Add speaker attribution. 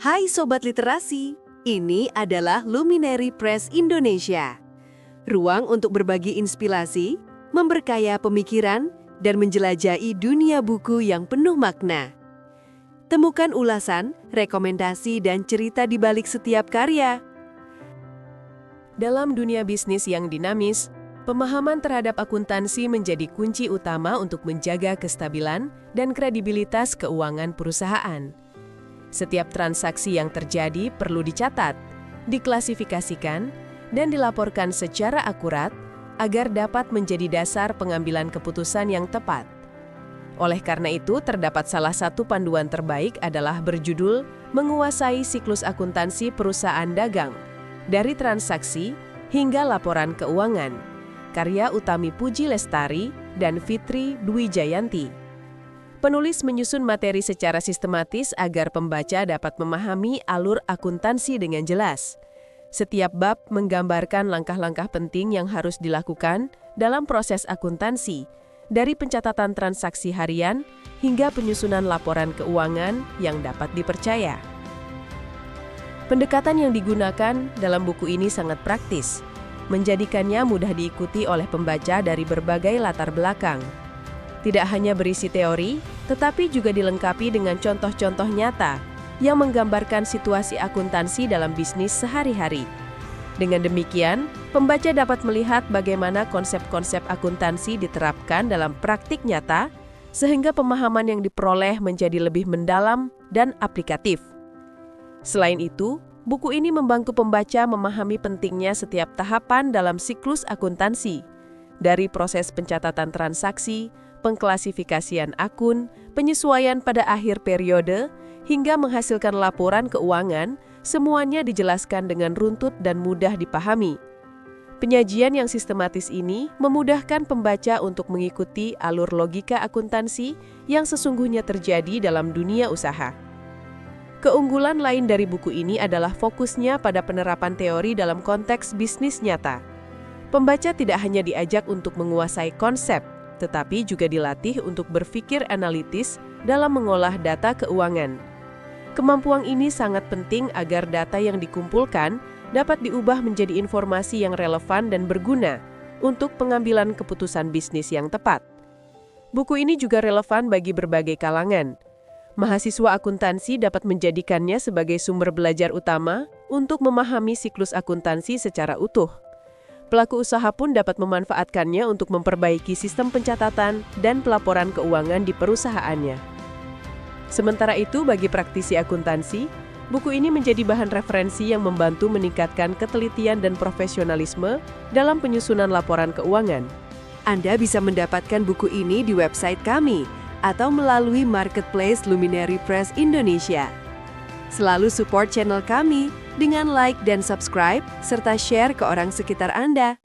Speaker 1: Hai Sobat Literasi, ini adalah Luminary Press Indonesia. Ruang untuk berbagi inspirasi, memberkaya pemikiran, dan menjelajahi dunia buku yang penuh makna. Temukan ulasan, rekomendasi, dan cerita di balik setiap karya.
Speaker 2: Dalam dunia bisnis yang dinamis, pemahaman terhadap akuntansi menjadi kunci utama untuk menjaga kestabilan dan kredibilitas keuangan perusahaan. Setiap transaksi yang terjadi perlu dicatat, diklasifikasikan, dan dilaporkan secara akurat agar dapat menjadi dasar pengambilan keputusan yang tepat. Oleh karena itu, terdapat salah satu panduan terbaik adalah berjudul Menguasai Siklus Akuntansi Perusahaan Dagang, dari transaksi hingga laporan keuangan, karya Utami Puji Lestari dan Fitri Dwi Jayanti. Penulis menyusun materi secara sistematis agar pembaca dapat memahami alur akuntansi dengan jelas. Setiap bab menggambarkan langkah-langkah penting yang harus dilakukan dalam proses akuntansi, dari pencatatan transaksi harian hingga penyusunan laporan keuangan yang dapat dipercaya. Pendekatan yang digunakan dalam buku ini sangat praktis, menjadikannya mudah diikuti oleh pembaca dari berbagai latar belakang. Tidak hanya berisi teori, tetapi juga dilengkapi dengan contoh-contoh nyata yang menggambarkan situasi akuntansi dalam bisnis sehari-hari. Dengan demikian, pembaca dapat melihat bagaimana konsep-konsep akuntansi diterapkan dalam praktik nyata, sehingga pemahaman yang diperoleh menjadi lebih mendalam dan aplikatif. Selain itu, buku ini membantu pembaca memahami pentingnya setiap tahapan dalam siklus akuntansi, dari proses pencatatan transaksi, pengklasifikasian akun, penyesuaian pada akhir periode, hingga menghasilkan laporan keuangan, semuanya dijelaskan dengan runtut dan mudah dipahami. Penyajian yang sistematis ini memudahkan pembaca untuk mengikuti alur logika akuntansi yang sesungguhnya terjadi dalam dunia usaha. Keunggulan lain dari buku ini adalah fokusnya pada penerapan teori dalam konteks bisnis nyata. Pembaca tidak hanya diajak untuk menguasai konsep, tetapi juga dilatih untuk berpikir analitis dalam mengolah data keuangan. Kemampuan ini sangat penting agar data yang dikumpulkan dapat diubah menjadi informasi yang relevan dan berguna untuk pengambilan keputusan bisnis yang tepat. Buku ini juga relevan bagi berbagai kalangan. Mahasiswa akuntansi dapat menjadikannya sebagai sumber belajar utama untuk memahami siklus akuntansi secara utuh. Pelaku usaha pun dapat memanfaatkannya untuk memperbaiki sistem pencatatan dan pelaporan keuangan di perusahaannya. Sementara itu, bagi praktisi akuntansi, buku ini menjadi bahan referensi yang membantu meningkatkan ketelitian dan profesionalisme dalam penyusunan laporan keuangan.
Speaker 1: Anda bisa mendapatkan buku ini di website kami atau melalui marketplace Luminary Press Indonesia. Selalu support channel kami dengan like dan subscribe, serta share ke orang sekitar Anda.